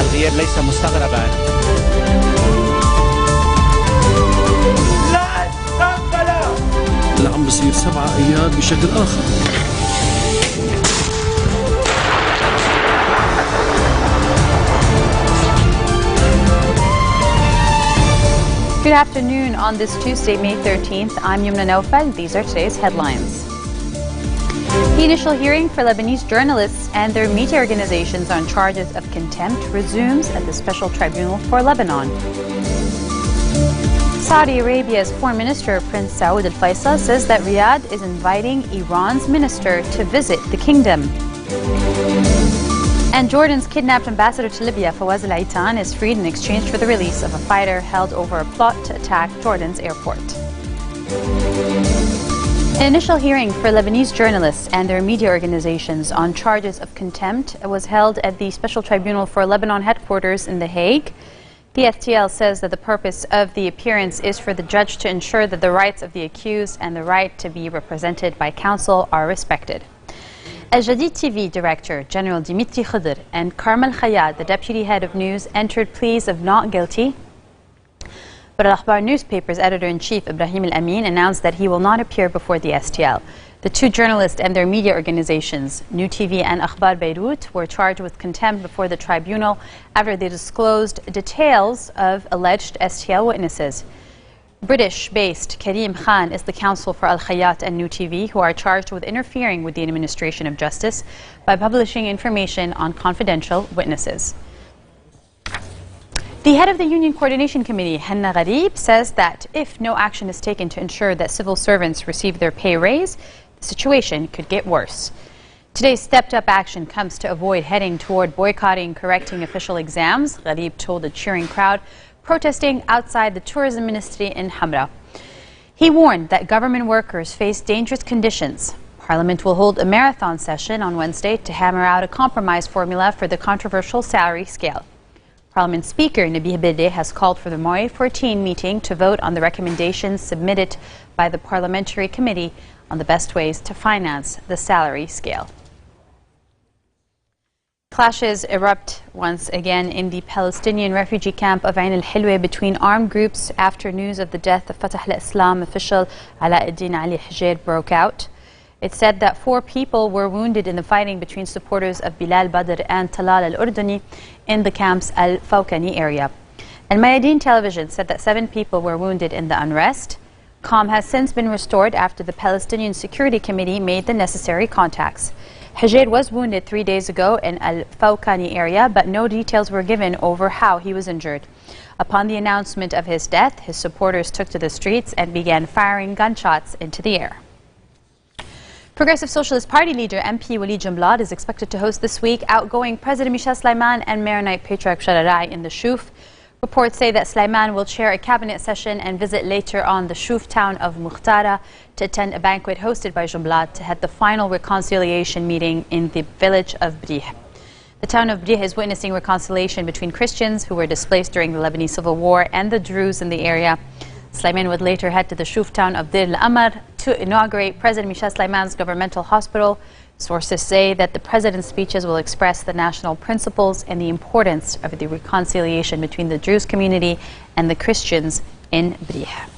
الغير ليس مستغربا. اللي عم بصير 7 أياد بشكل آخر. Good afternoon on this Tuesday, May 13th. I'm Yumna Naufal. These are today's headlines. The initial hearing for Lebanese journalists and their media organizations on charges of contempt resumes at the Special Tribunal for Lebanon. Saudi Arabia's Foreign Minister Prince Saud Al Faisal says that Riyadh is inviting Iran's minister to visit the kingdom. And Jordan's kidnapped ambassador to Libya, Fawaz Al-Aitan, is freed in exchange for the release of a fighter held over a plot to attack Jordan's airport. An initial hearing for Lebanese journalists and their media organizations on charges of contempt was held at the Special Tribunal for Lebanon headquarters in The Hague. The STL says that the purpose of the appearance is for the judge to ensure that the rights of the accused and the right to be represented by counsel are respected. FutureTV Director General Dimitri Khidr and Karmel Khayat, the Deputy Head of News, entered pleas of not guilty. But Al-Akhbar newspaper's editor-in-chief Ibrahim Al-Amin announced that he will not appear before the STL. The two journalists and their media organizations, New TV and Akhbar Beirut, were charged with contempt before the tribunal after they disclosed details of alleged STL witnesses. British-based Karim Khan is the counsel for Al-Khayat and New TV, who are charged with interfering with the administration of justice by publishing information on confidential witnesses. The head of the Union Coordination Committee, Hanna Gharib, says that if no action is taken to ensure that civil servants receive their pay raise, the situation could get worse. Today's stepped-up action comes to avoid heading toward boycotting correcting official exams, Gharib told a cheering crowd protesting outside the tourism ministry in Hamra. He warned that government workers face dangerous conditions. Parliament will hold a marathon session on Wednesday to hammer out a compromise formula for the controversial salary scale. Parliament Speaker Nabih Berri has called for the May 14 meeting to vote on the recommendations submitted by the Parliamentary Committee on the best ways to finance the salary scale. Clashes erupt once again in the Palestinian refugee camp of Ain al-Hilwa between armed groups after news of the death of Fatah al-Islam official Alauddin Ali Hijr broke out. It said that 4 people were wounded in the fighting between supporters of Bilal Badr and Talal al-Urduni in the camp's Al-Fawkani area. Al-Mayadeen television said that 7 people were wounded in the unrest. Calm has since been restored after the Palestinian Security Committee made the necessary contacts. Hijr was wounded 3 days ago in Al-Fawkani area, but no details were given over how he was injured. Upon the announcement of his death, his supporters took to the streets and began firing gunshots into the air. Progressive Socialist Party leader MP Walid Jumblatt is expected to host this week outgoing President Michel Sleiman and Maronite Patriarch Shararai in the Shuf. Reports say that Sleiman will chair a cabinet session and visit later on the Shuf town of Mukhtara to attend a banquet hosted by Jumblatt to head the final reconciliation meeting in the village of Brih. The town of Brih is witnessing reconciliation between Christians who were displaced during the Lebanese Civil War and the Druze in the area. Sleiman would later head to the Shuf town of Dir al-Amar to inaugurate President Michel Sleiman's governmental hospital. Sources say that the president's speeches will express the national principles and the importance of the reconciliation between the Druze community and the Christians in Brih.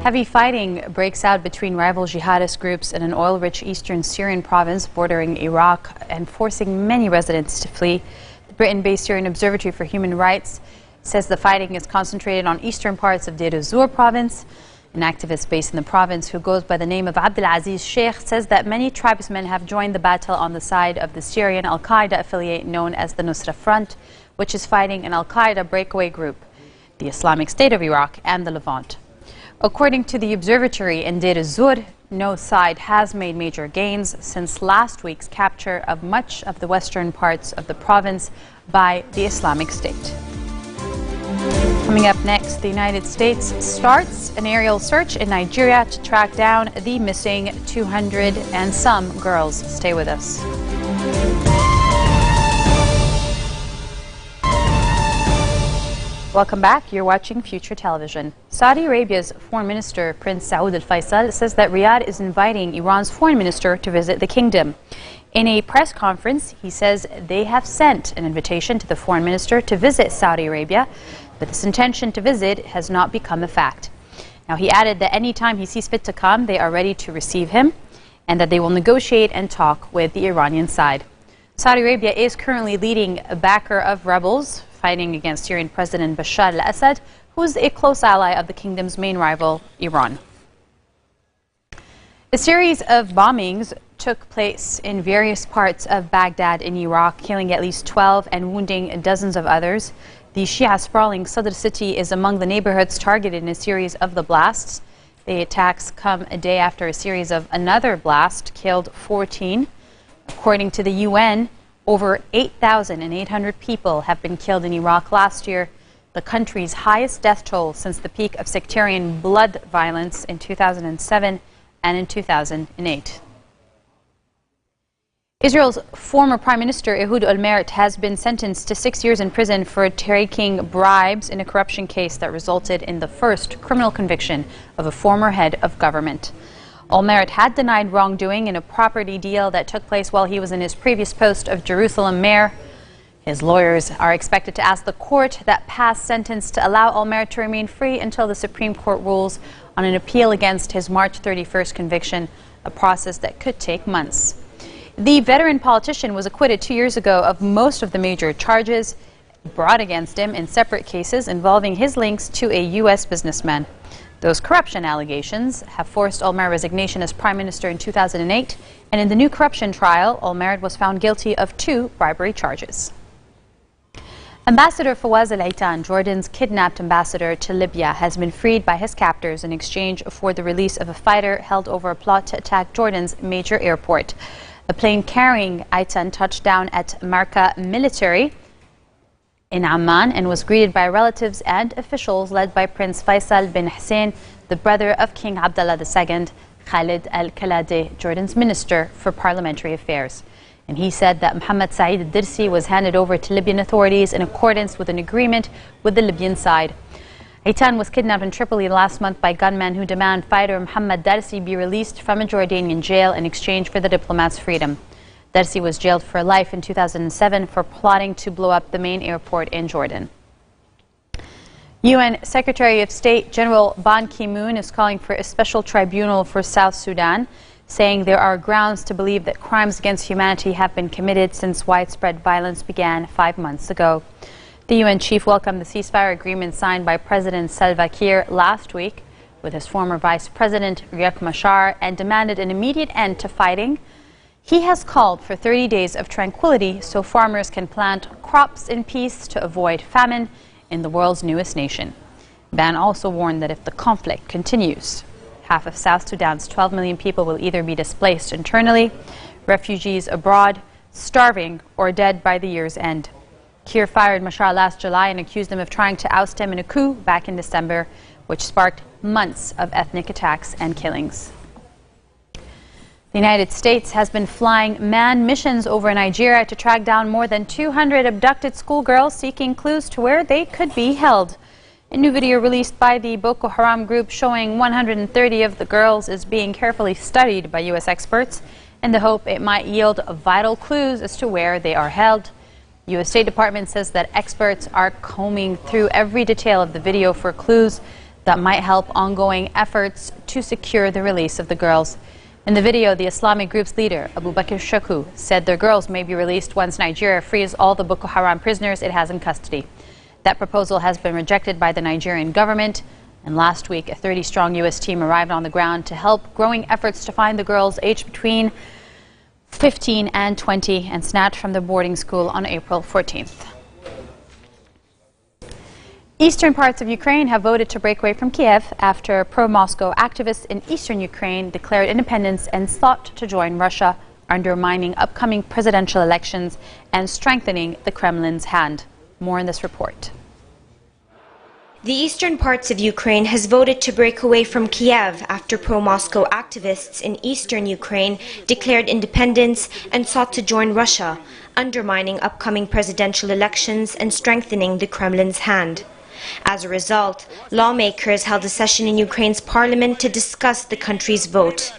Heavy fighting breaks out between rival jihadist groups in an oil-rich eastern Syrian province bordering Iraq and forcing many residents to flee. The Britain-based Syrian Observatory for Human Rights says the fighting is concentrated on eastern parts of Deir ez-Zor province. An activist based in the province who goes by the name of Abdelaziz Sheikh says that many tribesmen have joined the battle on the side of the Syrian Al-Qaeda affiliate known as the Nusra Front, which is fighting an Al-Qaeda breakaway group, the Islamic State of Iraq and the Levant. According to the observatory in Deir ez-Zor, no side has made major gains since last week's capture of much of the western parts of the province by the Islamic State. Coming up next, the United States starts an aerial search in Nigeria to track down the missing 200 and some girls. Stay with us. Welcome back. You're watching Future Television. Saudi Arabia's Foreign Minister, Prince Saud Al Faisal, says that Riyadh is inviting Iran's foreign minister to visit the kingdom. In a press conference, he says they have sent an invitation to the foreign minister to visit Saudi Arabia, but this intention to visit has not become a fact. Now, he added that any time he sees fit to come, they are ready to receive him and that they will negotiate and talk with the Iranian side. Saudi Arabia is currently leading a backer of rebels fighting against Syrian President Bashar al-Assad, who is a close ally of the kingdom's main rival, Iran. A series of bombings took place in various parts of Baghdad in Iraq, killing at least 12 and wounding dozens of others. The Shia-sprawling Sadr city is among the neighborhoods targeted in a series of the blasts. The attacks come a day after a series of another blast killed 14. According to the UN, over 8,800 people have been killed in Iraq last year, the country's highest death toll since the peak of sectarian blood violence in 2007 and in 2008. Israel's former Prime Minister Ehud Olmert has been sentenced to 6 years in prison for taking bribes in a corruption case that resulted in the first criminal conviction of a former head of government. Olmert had denied wrongdoing in a property deal that took place while he was in his previous post of Jerusalem mayor. His lawyers are expected to ask the court that passed sentence to allow Olmert to remain free until the Supreme Court rules on an appeal against his March 31st conviction, a process that could take months. The veteran politician was acquitted 2 years ago of most of the major charges brought against him in separate cases involving his links to a U.S. businessman. Those corruption allegations have forced Olmert's resignation as prime minister in 2008, and in the new corruption trial, Olmert was found guilty of 2 bribery charges. Ambassador Fawaz Al-Aitan, Jordan's kidnapped ambassador to Libya, has been freed by his captors in exchange for the release of a fighter held over a plot to attack Jordan's major airport. A plane carrying Aitan touched down at Marka Military in Amman and was greeted by relatives and officials led by Prince Faisal bin Hussein, the brother of King Abdullah II, Khalid al-Khaladi, Jordan's Minister for Parliamentary Affairs. And he said that Mohammed Saeed al-Dirsi was handed over to Libyan authorities in accordance with an agreement with the Libyan side. Aitan was kidnapped in Tripoli last month by gunmen who demand fighter Mohammed Darsi be released from a Jordanian jail in exchange for the diplomat's freedom. Darsi was jailed for life in 2007 for plotting to blow up the main airport in Jordan. UN Secretary of State General Ban Ki-moon is calling for a special tribunal for South Sudan, saying there are grounds to believe that crimes against humanity have been committed since widespread violence began 5 months ago. The UN chief welcomed the ceasefire agreement signed by President Salva Kiir last week with his former Vice President Riek Machar and demanded an immediate end to fighting. He has called for 30 days of tranquility so farmers can plant crops in peace to avoid famine in the world's newest nation. Ban also warned that if the conflict continues, half of South Sudan's 12 million people will either be displaced internally, refugees abroad, starving, or dead by the year's end. Kiir fired Machar last July and accused him of trying to oust him in a coup back in December, which sparked months of ethnic attacks and killings. The United States has been flying manned missions over Nigeria to track down more than 200 abducted schoolgirls seeking clues to where they could be held. A new video released by the Boko Haram group showing 130 of the girls is being carefully studied by U.S. experts in the hope it might yield vital clues as to where they are held. U.S. State Department says that experts are combing through every detail of the video for clues that might help ongoing efforts to secure the release of the girls. In the video, the Islamic group's leader, Abu Bakr Shaku, said their girls may be released once Nigeria frees all the Boko Haram prisoners it has in custody. That proposal has been rejected by the Nigerian government, and last week a 30-strong U.S. team arrived on the ground to help growing efforts to find the girls aged between 15 and 20 and snatched from the boarding school on April 14th. Eastern parts of Ukraine have voted to break away from Kiev after pro-Moscow activists in eastern Ukraine declared independence and sought to join Russia, undermining upcoming presidential elections and strengthening the Kremlin's hand. More in this report. The eastern parts of Ukraine has voted to break away from Kiev after pro-Moscow activists in eastern Ukraine declared independence and sought to join Russia, undermining upcoming presidential elections and strengthening the Kremlin's hand. As a result, lawmakers held a session in Ukraine's parliament to discuss the country's vote.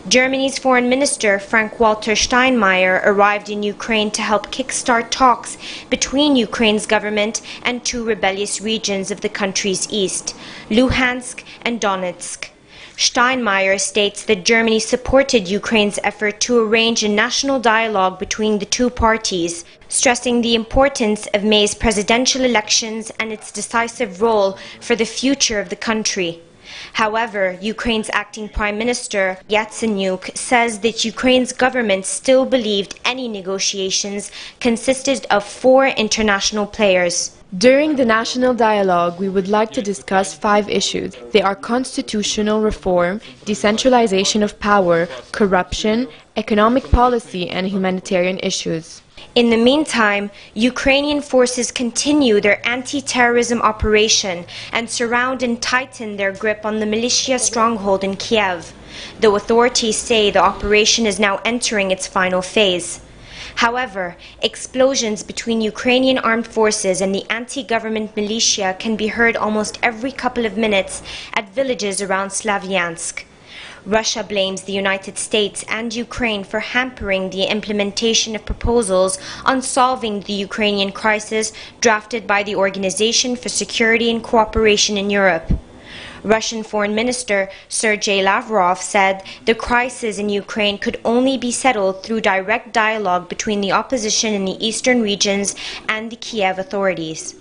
Germany's foreign minister Frank-Walter Steinmeier arrived in Ukraine to help kickstart talks between Ukraine's government and two rebellious regions of the country's east, Luhansk and Donetsk. Steinmeier states that Germany supported Ukraine's effort to arrange a national dialogue between the two parties, stressing the importance of May's presidential elections and its decisive role for the future of the country. However, Ukraine's acting Prime Minister Yatsenyuk says that Ukraine's government still believed any negotiations consisted of 4 international players. During the national dialogue, we would like to discuss 5 issues. They are constitutional reform, decentralization of power, corruption, economic policy, and humanitarian issues. In the meantime, Ukrainian forces continue their anti-terrorism operation and surround and tighten their grip on the militia stronghold in Kiev, though authorities say the operation is now entering its final phase. However, explosions between Ukrainian armed forces and the anti-government militia can be heard almost every couple of minutes at villages around Slavyansk. Russia blames the United States and Ukraine for hampering the implementation of proposals on solving the Ukrainian crisis drafted by the Organization for Security and Cooperation in Europe. Russian Foreign Minister Sergei Lavrov said the crisis in Ukraine could only be settled through direct dialogue between the opposition in the eastern regions and the Kiev authorities.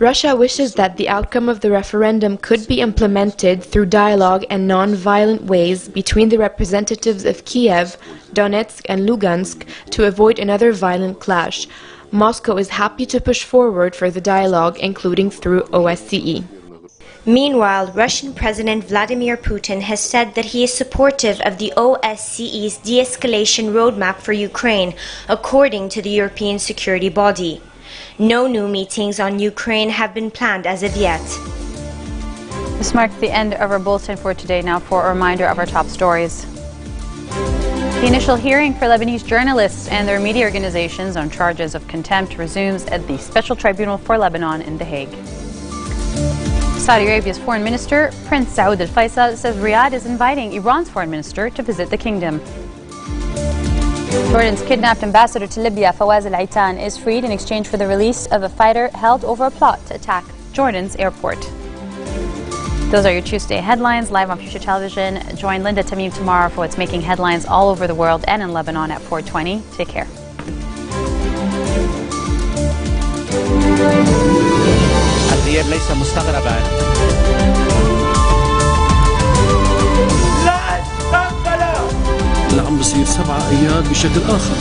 Russia wishes that the outcome of the referendum could be implemented through dialogue and non-violent ways between the representatives of Kiev, Donetsk and Lugansk to avoid another violent clash. Moscow is happy to push forward for the dialogue, including through OSCE. Meanwhile, Russian President Vladimir Putin has said that he is supportive of the OSCE's de-escalation roadmap for Ukraine, according to the European security body. No new meetings on Ukraine have been planned as of yet. This marks the end of our bulletin for today. Now for a reminder of our top stories. The initial hearing for Lebanese journalists and their media organizations on charges of contempt resumes at the Special Tribunal for Lebanon in The Hague. Saudi Arabia's foreign minister, Prince Saud Al Faisal, says Riyadh is inviting Iran's foreign minister to visit the kingdom. Jordan's kidnapped ambassador to Libya, Fawaz Al-Aitan, is freed in exchange for the release of a fighter held over a plot to attack Jordan's airport. Those are your Tuesday headlines live on Future Television. Join Linda Tamim tomorrow for what's making headlines all over the world and in Lebanon at 4:20. Take care. الغياب ليس مستغربا. لا عم بصير 7 أياد بشكل آخر.